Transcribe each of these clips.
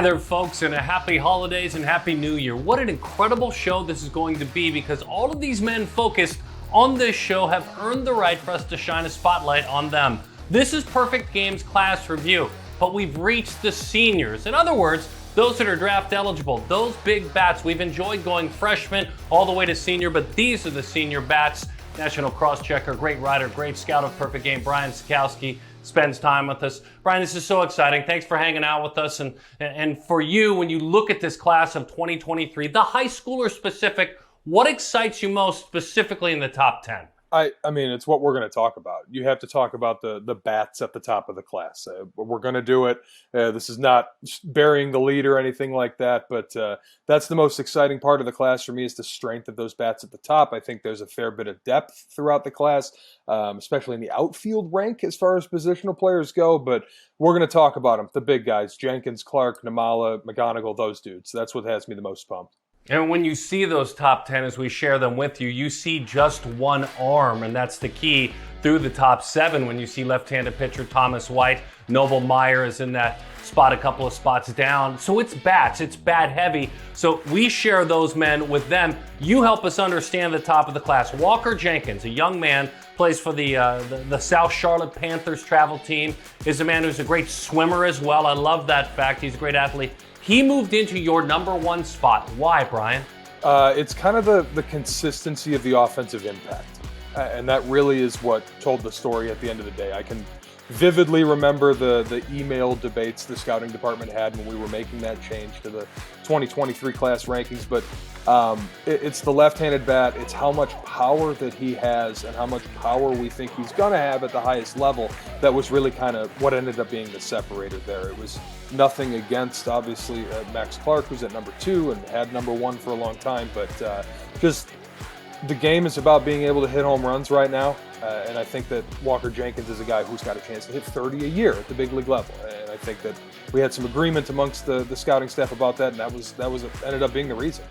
Hi there, folks, and a happy holidays and happy new year. What an incredible show this is going to be, because all of these men focused on this show have earned the right for us to shine a spotlight on them. This is Perfect Games Class Review, but we've reached the seniors. In other words, those that are draft eligible, those big bats. We've enjoyed going freshman all the way to senior, but these are the senior bats. National cross-checker, great writer, great scout of Perfect Game, Brian Sikowski, spends time with us. Brian, this is so exciting. Thanks for hanging out with us. And for you, when you look at this class of 2023, the high schooler specific, what excites you most specifically in the top 10? I mean, it's what we're going to talk about. You have to talk about the bats at the top of the class. We're going to do it. This is not burying the lead or anything like that, but that's the most exciting part of the class for me, is the strength of those bats at the top. I think there's a fair bit of depth throughout the class, especially in the outfield rank as far as positional players go, but we're going to talk about them, the big guys, Jenkins, Clark, Nimmala, McGonigle, those dudes. That's what has me the most pumped. And when you see those top 10 as we share them with you, you see just one arm, and that's the key through the top 7. When you see left-handed pitcher Thomas White, Noble Meyer is in that spot a couple of spots down. So it's bats, it's bat heavy. So we share those men with them. You help us understand the top of the class. Walker Jenkins, a young man, plays for the South Charlotte Panthers travel team, is a man who's a great swimmer as well. I love that fact. He's a great athlete. He moved into your number 1 spot. Why, Brian? It's kind of the consistency of the offensive impact. And that really is what told the story at the end of the day. I can vividly remember the email debates the scouting department had when we were making that change to the 2023 class rankings. But it's the left-handed bat. It's how much power that he has and how much power we think he's going to have at the highest level. That was really kind of what ended up being the separator there. It was nothing against, obviously, Max Clark, who's at number 2 and had number 1 for a long time. But just the game is about being able to hit home runs right now. And I think that Walker Jenkins is a guy who's got a chance to hit 30 a year at the big league level. And I think that we had some agreement amongst the scouting staff about that, and that was ended up being the reason.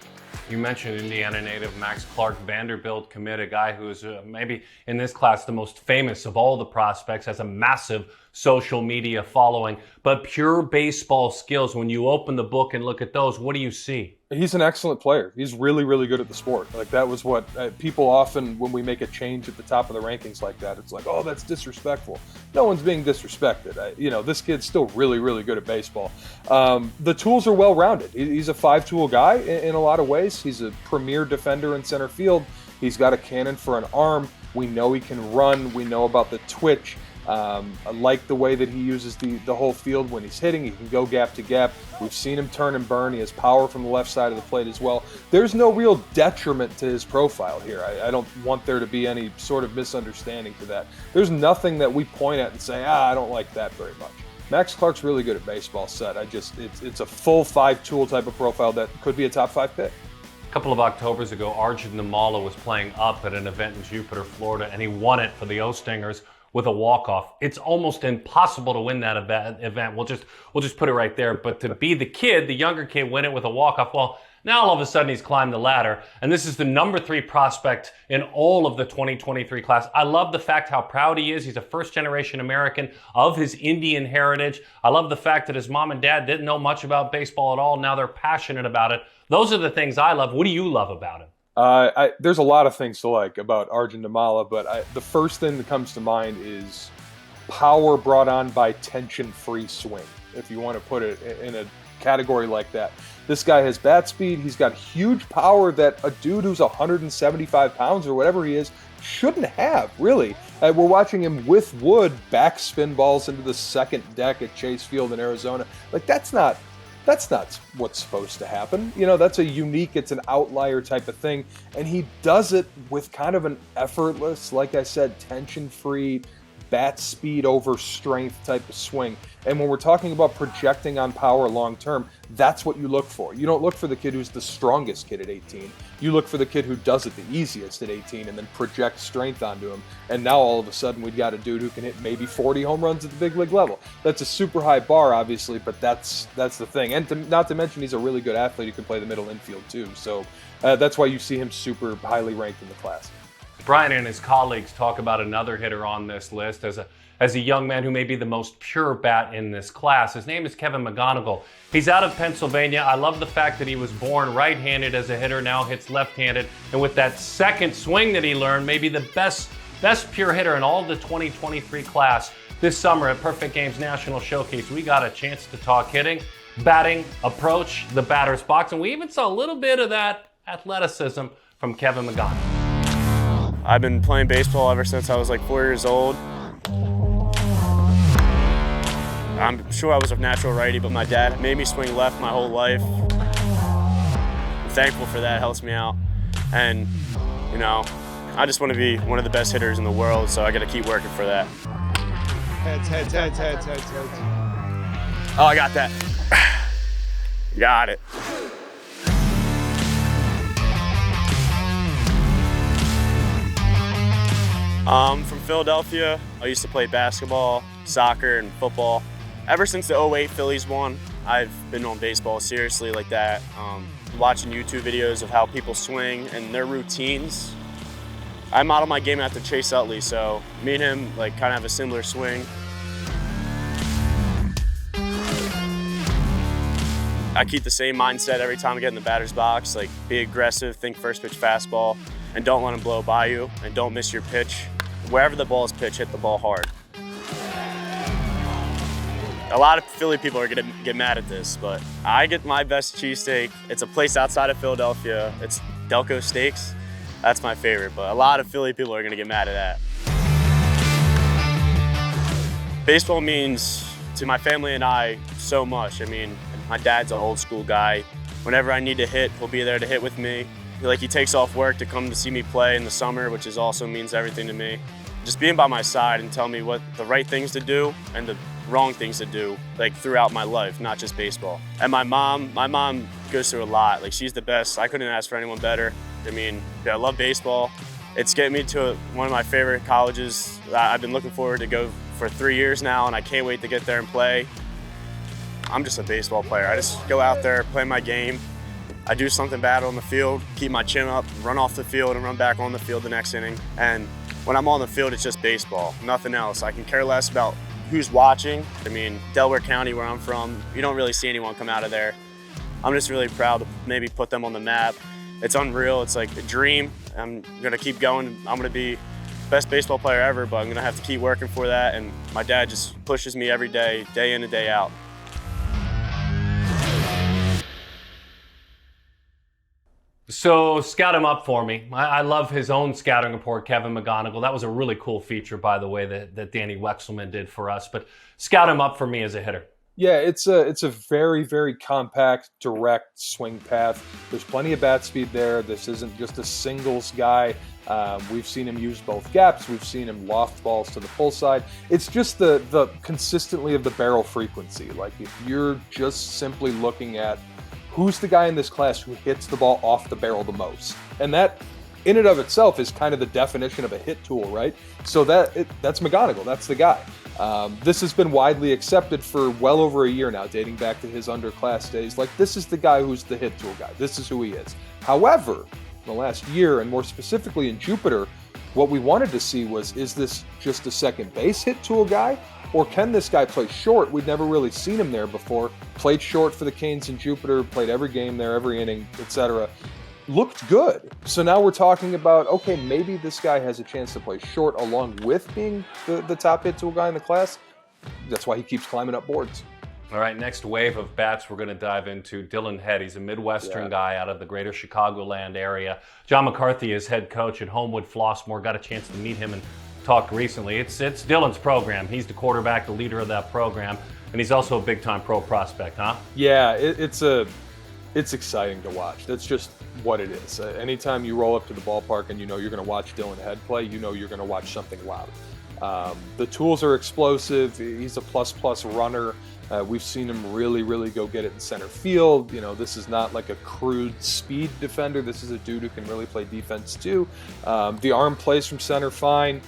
You mentioned Indiana native Max Clark, Vanderbilt commit, a guy who is maybe in this class the most famous of all the prospects, has a massive social media following, but pure baseball skills. When you open the book and look at those, what do you see? He's an excellent player. He's really, really good at the sport. Like, that was what people often, when we make a change at the top of the rankings like that, it's like, oh, that's disrespectful. No one's being disrespected. This kid's still really, really good at baseball. The tools are well-rounded. He's a 5-tool guy in a lot of ways. He's a premier defender in center field. He's got a cannon for an arm. We know he can run. We know about the twitch. I like the way that he uses the whole field when he's hitting. He can go gap to gap. We've seen him turn and burn. He has power from the left side of the plate as well. There's no real detriment to his profile here. I don't want there to be any sort of misunderstanding to that. There's nothing that we point at and say, I don't like that very much. Max Clark's really good at baseball set. It's a full 5-tool type of profile that could be a top 5 pick. A couple of Octobers ago, Arjun Nimmala was playing up at an event in Jupiter, Florida, and he won it for the O-Stingers with a walk-off. It's almost impossible to win that event. We'll just put it right there. But to be the younger kid, win it with a walk-off, well, now all of a sudden he's climbed the ladder, and this is the number 3 prospect in all of the 2023 class. I love the fact how proud he is. He's a first-generation American of his Indian heritage. I love the fact that his mom and dad didn't know much about baseball at all. Now they're passionate about it. Those are the things I love. What do you love about him? There's a lot of things to like about Arjun Nimmala, but the first thing that comes to mind is power brought on by tension-free swing, if you want to put it in a category like that. This guy has bat speed. He's got huge power that a dude who's 175 pounds or whatever he is shouldn't have, really. We're watching him with wood backspin balls into the second deck at Chase Field in Arizona. Like, that's not what's supposed to happen. That's it's an outlier type of thing. And he does it with kind of an effortless, like I said, tension-free, bat speed over strength type of swing. And when we're talking about projecting on power long term, that's what you look for. You don't look for the kid who's the strongest kid at 18. You look for the kid who does it the easiest at 18 and then projects strength onto him. And now all of a sudden we've got a dude who can hit maybe 40 home runs at the big league level. That's a super high bar, obviously, but that's the thing. And not to mention, he's a really good athlete who can play the middle infield too. So that's why you see him super highly ranked in the class. Brian and his colleagues talk about another hitter on this list as a young man who may be the most pure bat in this class. His name is Kevin McGonigle. He's out of Pennsylvania. I love the fact that he was born right-handed as a hitter, now hits left-handed. And with that second swing that he learned, maybe the best pure hitter in all the 2023 class. This summer at Perfect Games National Showcase, we got a chance to talk hitting, batting, approach, the batter's box, and we even saw a little bit of that athleticism from Kevin McGonigle. I've been playing baseball ever since I was like 4 years old. I'm sure I was a natural righty, but my dad made me swing left my whole life. I'm thankful for that, it helps me out. And, you know, I just want to be one of the best hitters in the world, so I got to keep working for that. Heads. Oh, I got that. Got it. From Philadelphia, I used to play basketball, soccer, and football. Ever since the '08 Phillies won, I've been on baseball seriously like that. Watching YouTube videos of how people swing and their routines. I model my game after Chase Utley, so me and him like kind of have a similar swing. I keep the same mindset every time I get in the batter's box, like be aggressive, think first pitch fastball, and don't let him blow by you, and don't miss your pitch. Wherever the ball is pitched, hit the ball hard. A lot of Philly people are gonna get mad at this, but I get my best cheesesteak. It's a place outside of Philadelphia. It's Delco Steaks. That's my favorite, but a lot of Philly people are gonna get mad at that. Baseball means to my family and I so much. I mean, my dad's an old school guy. Whenever I need to hit, he'll be there to hit with me. Like, he takes off work to come to see me play in the summer, which also means everything to me. Just being by my side and telling me what the right things to do and the wrong things to do, like throughout my life, not just baseball. And my mom goes through a lot. Like, she's the best. I couldn't ask for anyone better. I mean, I love baseball. It's getting me to one of my favorite colleges. I've been looking forward to go for 3 years now, and I can't wait to get there and play. I'm just a baseball player. I just go out there, play my game. I do something bad on the field, keep my chin up, run off the field, and run back on the field the next inning. And when I'm on the field, it's just baseball, nothing else. I can care less about who's watching. I mean, Delaware County, where I'm from, you don't really see anyone come out of there. I'm just really proud to maybe put them on the map. It's unreal. It's like a dream. I'm going to keep going. I'm going to be best baseball player ever, but I'm going to have to keep working for that. And my dad just pushes me every day in and day out. So scout him up for me. I love his own scouting report, Kevin McGonigle. That was a really cool feature, by the way, that Danny Wexelman did for us. But scout him up for me as a hitter. Yeah, it's a very, very compact, direct swing path. There's plenty of bat speed there. This isn't just a singles guy. We've seen him use both gaps. We've seen him loft balls to the pull side. It's just the consistently of the barrel frequency. Like, if you're just simply looking at who's the guy in this class who hits the ball off the barrel the most, and that in and of itself is kind of the definition of a hit tool, right? So that's McGonigle. That's the guy. This has been widely accepted for well over a year now, dating back to his underclass days. Like, this is the guy who's the hit tool guy. This is who he is. However, in the last year, and more specifically in Jupiter, what we wanted to see was, is this just a second base hit tool guy? Or can this guy play short? We'd never really seen him there before. Played short for the Canes in Jupiter, played every game there, every inning, etc. Looked good. So now we're talking about, okay, maybe this guy has a chance to play short along with being the top hit tool guy in the class. That's why he keeps climbing up boards. All right, next wave of bats we're going to dive into, Dillon Head. He's a Midwestern guy out of the greater Chicagoland area. John McCarthy is head coach at Homewood Flossmoor. Got a chance to meet him and talk recently. It's Dillon's program. He's the quarterback, the leader of that program, and he's also a big-time pro prospect, huh? Yeah, it's exciting to watch. That's just what it is. Anytime you roll up to the ballpark and you know you're going to watch Dillon Head play, you know you're going to watch something loud. The tools are explosive. He's a plus runner. We've seen him really go get it in center field. You know, this is not like a crude speed defender. This is a dude who can really play defense too. The arm plays from center fine.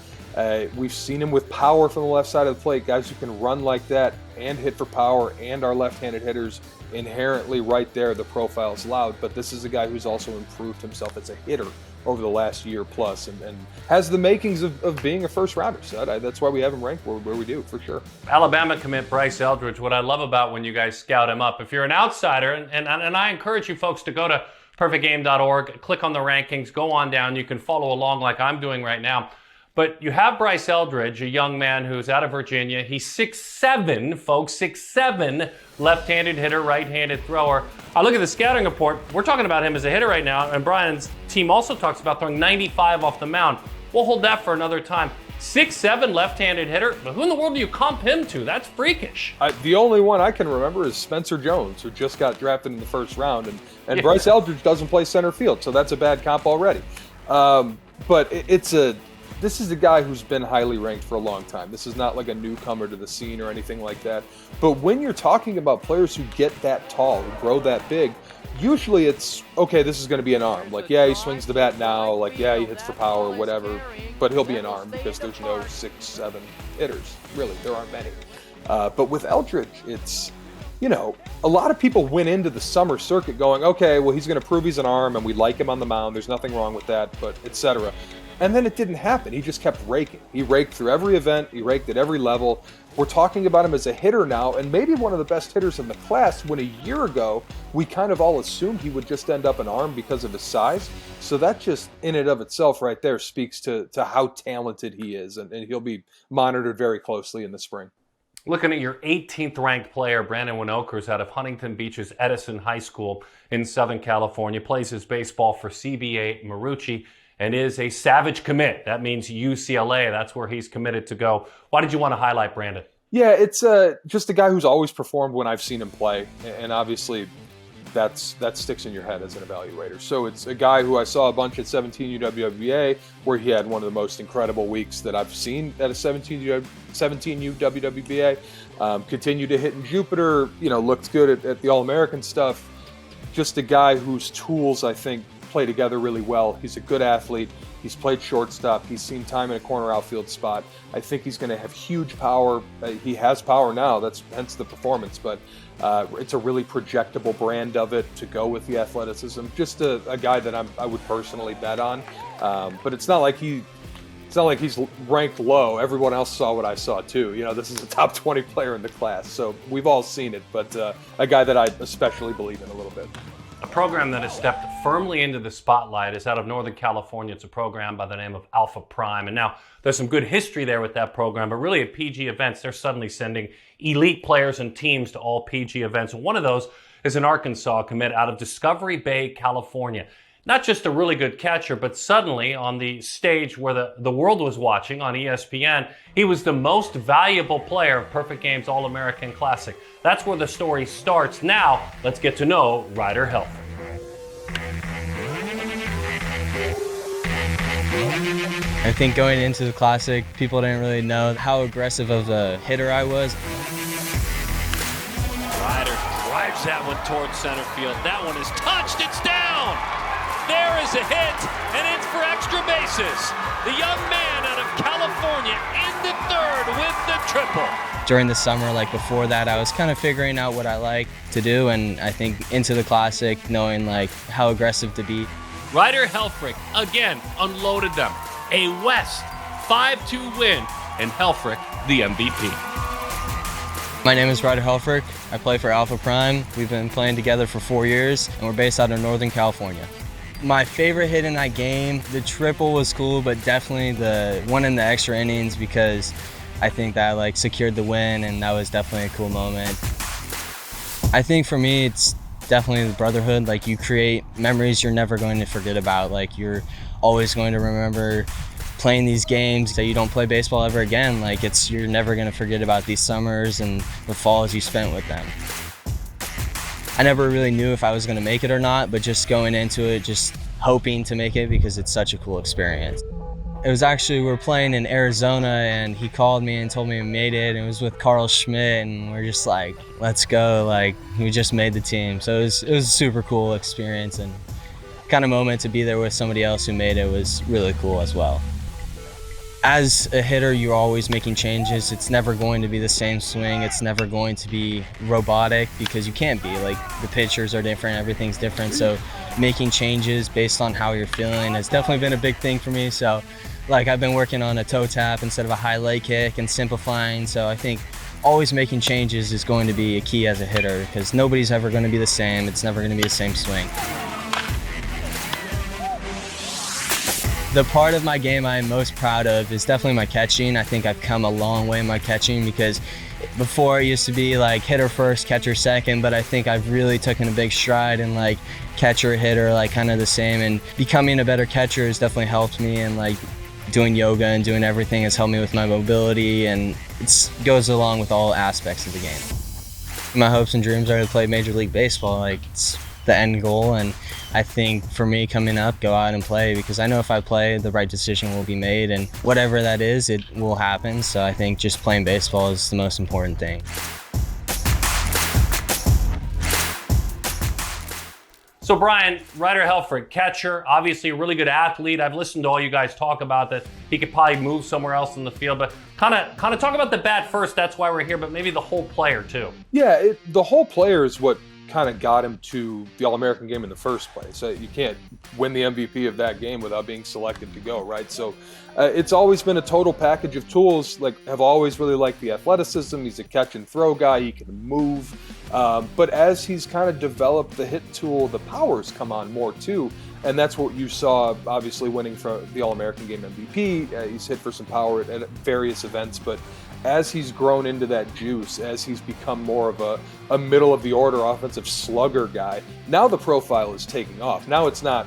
We've seen him with power from the left side of the plate, guys who can run like that and hit for power, and our left-handed hitters inherently right there. The profile's loud, but this is a guy who's also improved himself as a hitter over the last year plus, and has the makings of being a first rounder. So that's why we have him ranked where we do, for sure. Alabama commit Bryce Eldridge. What I love about when you guys scout him up, if you're an outsider, and I encourage you folks to go to perfectgame.org, click on the rankings, go on down. You can follow along like I'm doing right now. But you have Bryce Eldridge, a young man who's out of Virginia. He's 6'7", folks, 6'7", left-handed hitter, right-handed thrower. I look at the scouting report. We're talking about him as a hitter right now, and Brian's team also talks about throwing 95 off the mound. We'll hold that for another time. 6'7", left-handed hitter, but who in the world do you comp him to? That's freakish. The only one I can remember is Spencer Jones, who just got drafted in the first round, and Bryce Eldridge doesn't play center field, so that's a bad comp already. But this is a guy who's been highly ranked for a long time. This is not like a newcomer to the scene or anything like that. But when you're talking about players who get that tall, who grow that big, usually it's, okay, this is going to be an arm. Like, yeah, he swings the bat now. Like, yeah, he hits for power, whatever. But he'll be an arm because there's no 6'7" hitters. Really, there aren't many. But with Eldridge, it's, a lot of people went into the summer circuit going, okay, well, he's going to prove he's an arm and we like him on the mound. There's nothing wrong with that, but et cetera. And then it didn't happen. He just kept raking. He raked through every event. He raked at every level. We're talking about him as a hitter now, and maybe one of the best hitters in the class, when a year ago, we kind of all assumed he would just end up an arm because of his size. So that just, in and of itself right there, speaks to how talented he is, and he'll be monitored very closely in the spring. Looking at your 18th ranked player, Brandon Winokur, is out of Huntington Beach's Edison High School in Southern California, plays his baseball for CBA Marucci, and is a Savage commit. That means UCLA. That's where he's committed to go. Why did you want to highlight Brandon? Yeah, it's just a guy who's always performed when I've seen him play, and obviously that sticks in your head as an evaluator. So it's a guy who I saw a bunch at 17U WWBA, where he had one of the most incredible weeks that I've seen at a 17U WWBA. Continued to hit in Jupiter, looked good at the All-American stuff. Just a guy whose tools, I think, play together really well. He's a good athlete. He's played shortstop. He's seen time in a corner outfield spot. I think he's going to have huge power. He has power now. That's hence the performance. But it's a really projectable brand of it to go with the athleticism. Just a guy that I would personally bet on. But it's not like he's ranked low. Everyone else saw what I saw too. This is a top 20 player in the class. So we've all seen it. But a guy that I especially believe in a little bit. A program that has stepped firmly into the spotlight is out of Northern California. It's a program by the name of Alpha Prime. And now there's some good history there with that program, but really at PG events, they're suddenly sending elite players and teams to all PG events. And one of those is an Arkansas commit out of Discovery Bay, California. Not just a really good catcher, but suddenly on the stage where the world was watching on ESPN, he was the most valuable player of Perfect Game's All-American Classic. That's where the story starts. Now, let's get to know Ryder Helfrick. I think going into the Classic, people didn't really know how aggressive of a hitter I was. Ryder drives that one towards center field. That one is touched. It's down. There is a hit, and it's for extra bases. The young man out of California in the third with the triple. During the summer, before that, I was kind of figuring out what I like to do, and I think into the Classic, knowing how aggressive to be. Ryder Helfrick again unloaded them. A West 5-2 win, and Helfrick the MVP. My name is Ryder Helfrick. I play for Alpha Prime. We've been playing together for 4 years, and we're based out of Northern California. My favorite hit in that game, the triple was cool, but definitely the one in the extra innings, because I think that secured the win, and that was definitely a cool moment. I think for me, it's definitely the brotherhood. You create memories you're never going to forget about. You're always going to remember playing these games that you don't play baseball ever again. You're never going to forget about these summers and the falls you spent with them. I never really knew if I was going to make it or not, but just going into it, just hoping to make it because it's such a cool experience. It was actually, we were playing in Arizona, and he called me and told me we made it. It was with Carl Schmidt, and we're just let's go. We just made the team. So it was a super cool experience, and kind of moment to be there with somebody else who made it was really cool as well. As a hitter, you're always making changes. It's never going to be the same swing. It's never going to be robotic because you can't be. Like, the pitchers are different, everything's different. So making changes based on how you're feeling has definitely been a big thing for me. So, like, I've been working on a toe tap instead of a high leg kick and simplifying. So I think always making changes is going to be a key as a hitter because nobody's ever going to be the same. It's never going to be the same swing. The part of my game I am most proud of is definitely my catching. I think I've come a long way in my catching because before it used to be like hitter first, catcher second, but I think I've really taken a big stride in like catcher, hitter, like kind of the same, and becoming a better catcher has definitely helped me, and like doing yoga and doing everything has helped me with my mobility, and it goes along with all aspects of the game. My hopes and dreams are to play Major League Baseball. Like, it's the end goal, and I think for me coming up, go out and play, because I know if I play, the right decision will be made, and whatever that is, it will happen. So I think just playing baseball is the most important thing. So Brian, Ryder Helfrick, catcher, obviously a really good athlete. I've listened to all you guys talk about that he could probably move somewhere else in the field, but kind of talk about the bat first. That's why we're here, but maybe the whole player too. Yeah, the whole player is what kind of got him to the All-American game in the first place. You can't win the MVP of that game without being selected to go, right? So it's always been a total package of tools. Like, have always really liked the athleticism. He's a catch and throw guy. He can move. But as he's kind of developed the hit tool, the power's come on more too. And that's what you saw, obviously, winning for the All-American game MVP. He's hit for some power at various events, but as he's grown into that juice, as he's become more of a middle-of-the-order offensive slugger guy, now the profile is taking off. Now it's not,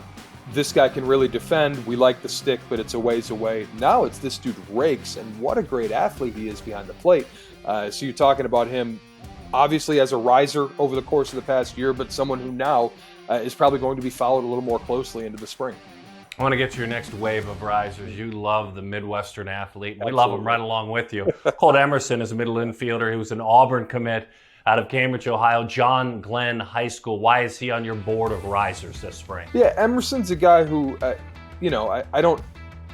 this guy can really defend, we like the stick, but it's a ways away. Now it's, this dude rakes, and what a great athlete he is behind the plate. So you're talking about him, obviously, as a riser over the course of the past year, but someone who now is probably going to be followed a little more closely into the spring. I want to get to your next wave of risers. You love the Midwestern athlete. We Absolutely. love him right along with you. Colt Emerson is a middle infielder. He was an Auburn commit out of Cambridge, Ohio, John Glenn High School. Why is he on your board of risers this spring? Yeah, Emerson's a guy who, I don't,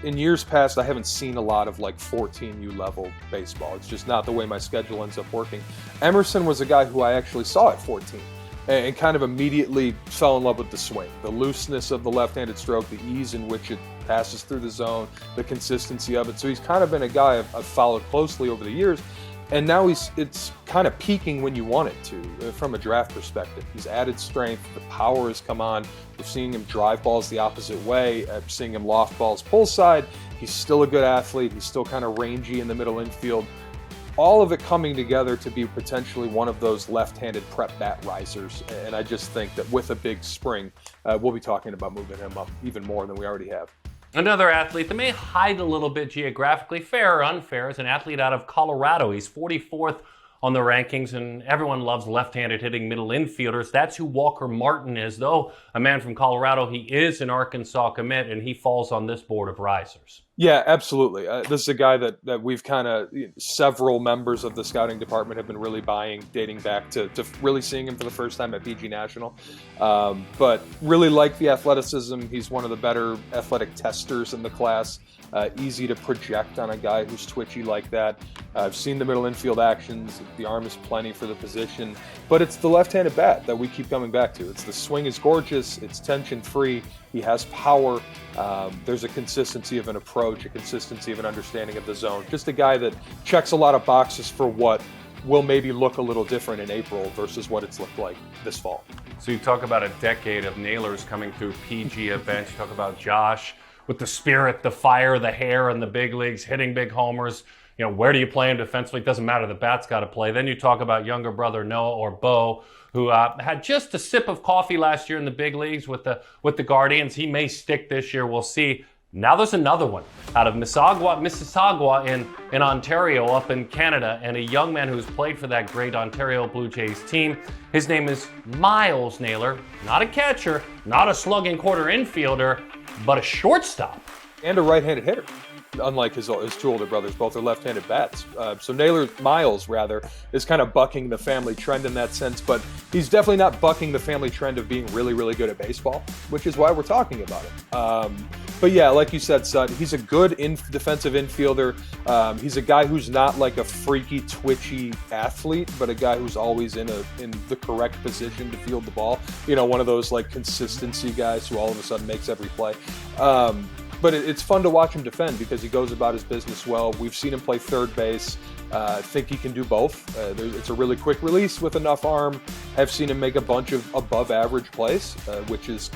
in years past, I haven't seen a lot of like 14U level baseball. It's just not the way my schedule ends up working. Emerson was a guy who I actually saw at 14. And kind of immediately fell in love with the swing, the looseness of the left-handed stroke, the ease in which it passes through the zone, the consistency of it. So he's kind of been a guy I've followed closely over the years, and now it's kind of peaking when you want it to, from a draft perspective. He's added strength, the power has come on. We're seeing him drive balls the opposite way, seeing him loft balls pull side. He's still a good athlete. He's still kind of rangy in the middle infield. All of it coming together to be potentially one of those left-handed prep bat risers. And I just think that with a big spring, we'll be talking about moving him up even more than we already have. Another athlete that may hide a little bit geographically, fair or unfair, is an athlete out of Colorado. He's 44th on the rankings, and everyone loves left-handed hitting middle infielders. That's who Walker Martin is, though a man from Colorado. He is an Arkansas commit, and he falls on this board of risers. Yeah, absolutely. This is a guy that we've kind of, several members of the scouting department have been really buying, dating back to really seeing him for the first time at PG National. But really like the athleticism. He's one of the better athletic testers in the class. Easy to project on a guy who's twitchy like that. I've seen the middle infield actions. The arm is plenty for the position. But it's the left-handed bat that we keep coming back to. It's the swing is gorgeous. It's tension-free. He has power. There's a consistency of an approach, a consistency of an understanding of the zone. Just a guy that checks a lot of boxes for what will maybe look a little different in April versus what it's looked like this fall. So you talk about a decade of Naylors coming through PG events. You talk about Josh with the spirit, the fire, the hair in the big leagues, hitting big homers. You know, where do you play him defensively? It doesn't matter. The bat's got to play. Then you talk about younger brother Noah, or Bo, who had just a sip of coffee last year in the big leagues with the Guardians. He may stick this year. We'll see. Now there's another one out of Mississauga in Ontario, up in Canada, and a young man who's played for that great Ontario Blue Jays team. His name is Myles Naylor. Not a catcher, not a slugging quarter infielder, but a shortstop. And a right-handed hitter, unlike his two older brothers. Both are left-handed bats. So Myles is kind of bucking the family trend in that sense, but he's definitely not bucking the family trend of being really, really good at baseball, which is why we're talking about it. But yeah, like you said, Sutton, he's a good defensive infielder. He's a guy who's not like a freaky, twitchy athlete, but a guy who's always in the correct position to field the ball. You know, one of those like consistency guys who all of a sudden makes every play. But it's fun to watch him defend because he goes about his business well. We've seen him play third base. I think he can do both. It's a really quick release with enough arm. I've seen him make a bunch of above-average plays, which is,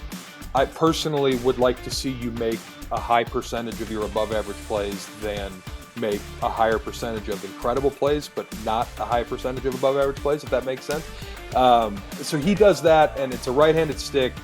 I personally would like to see you make a high percentage of your above-average plays than make a higher percentage of incredible plays, but not a high percentage of above-average plays, if that makes sense. So he does that, and it's a right-handed stick.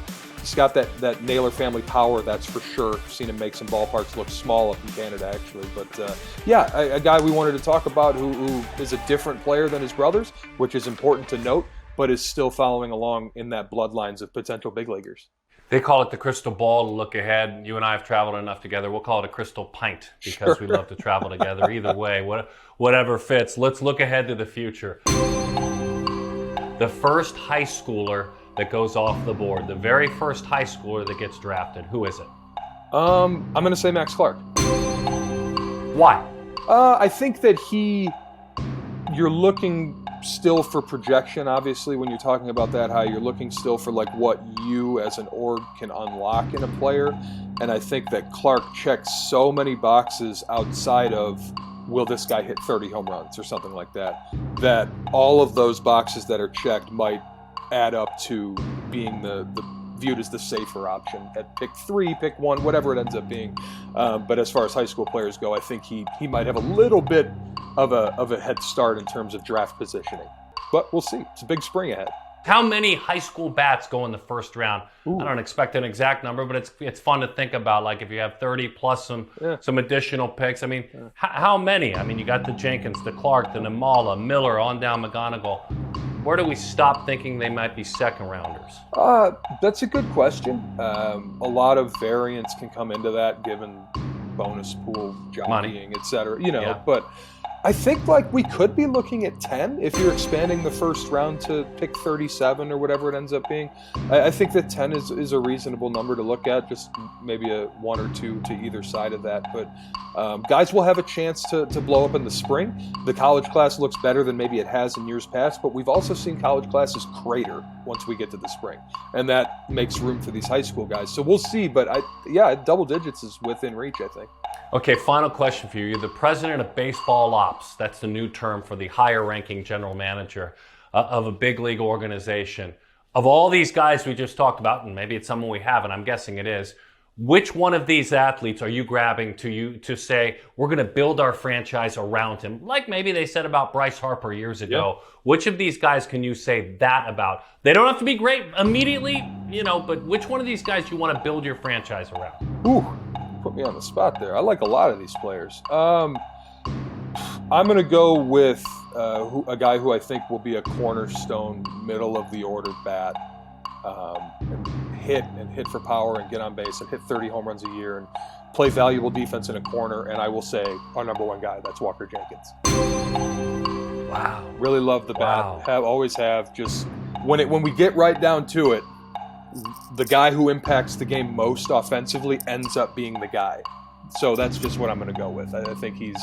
He's got that Naylor family power, that's for sure. I've seen him make some ballparks look small up in Canada, actually. But yeah, a guy we wanted to talk about who is a different player than his brothers, which is important to note, but is still following along in that bloodlines of potential big leaguers. They call it the crystal ball to look ahead. You and I have traveled enough together. We'll call it a crystal pint because we love to travel together. Either way, whatever fits. Let's look ahead to the future. The first high schooler that goes off the board, the very first high schooler that gets drafted, who is it? I'm going to say Max Clark. Why? I think that you're looking still for projection, obviously, when you're talking about that high. You're looking still for like what you as an org can unlock in a player. And I think that Clark checks so many boxes outside of, will this guy hit 30 home runs or something like that, that all of those boxes that are checked might add up to being the viewed as the safer option at pick 3, pick 1, whatever it ends up being. But as far as high school players go, I think he might have a little bit of a head start in terms of draft positioning. But we'll see. It's a big spring ahead. How many high school bats go in the first round? Ooh. I don't expect an exact number, but it's fun to think about. Like if you have 30 plus some additional picks. I mean, how many? I mean, you got the Jenkins, the Clark, the Nimmala, Miller, on down McGonigle. Where do we stop thinking they might be second rounders? That's a good question. A lot of variance can come into that given bonus pool, jockeying, et cetera. You know, but I think like we could be looking at 10 if you're expanding the first round to pick 37 or whatever it ends up being. I think that 10 is a reasonable number to look at, just maybe a 1 or 2 to either side of that. But guys will have a chance to blow up in the spring. The college class looks better than maybe it has in years past, but we've also seen college classes crater once we get to the spring. And that makes room for these high school guys. So we'll see, but double digits is within reach, I think. Okay, final question for you. You're the president of baseball ops. That's the new term for the higher ranking general manager of a big league organization. Of all these guys we just talked about, and maybe it's someone we haven't, I'm guessing it is, which one of these athletes are you grabbing to say, we're going to build our franchise around him? Like maybe they said about Bryce Harper years ago. Yep. Which of these guys can you say that about? They don't have to be great immediately, but which one of these guys do you want to build your franchise around? Ooh. Put me on the spot there. I like a lot of these players. I'm going to go with a guy who I think will be a cornerstone, middle of the order bat, and hit for power and get on base and hit 30 home runs a year and play valuable defense in a corner. And I will say our number one guy, that's Walker Jenkins. Wow. Really love the bat. Always have. Just when we get right down to it, the guy who impacts the game most offensively ends up being the guy. So that's just what I'm going to go with. I think he's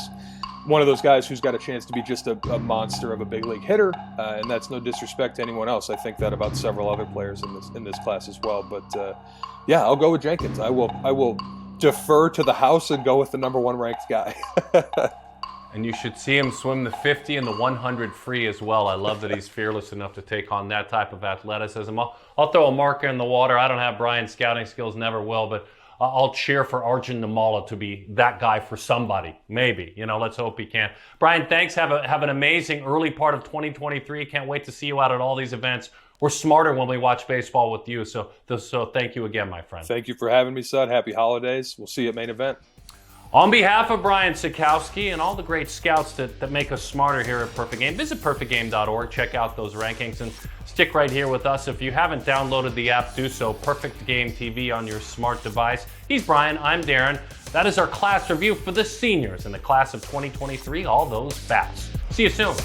one of those guys who's got a chance to be just a monster of a big league hitter, and that's no disrespect to anyone else. I think that about several other players in this class as well. But I'll go with Jenkins. I will defer to the house and go with the number 1 ranked guy. And you should see him swim the 50 and the 100 free as well. I love that he's fearless enough to take on that type of athleticism. I'll throw a marker in the water. I don't have Brian's scouting skills, never will, but I'll cheer for Arjun Nimmala to be that guy for somebody. Maybe. Let's hope he can. Brian, thanks. Have an amazing early part of 2023. Can't wait to see you out at all these events. We're smarter when we watch baseball with you. So thank you again, my friend. Thank you for having me, son. Happy holidays. We'll see you at main event. On behalf of Brian Sikowski and all the great scouts that make us smarter here at Perfect Game, visit perfectgame.org, check out those rankings, and stick right here with us. If you haven't downloaded the app, do so. Perfect Game TV on your smart device. He's Brian, I'm Darren. That is our class review for the seniors in the class of 2023, all those bats. See you soon.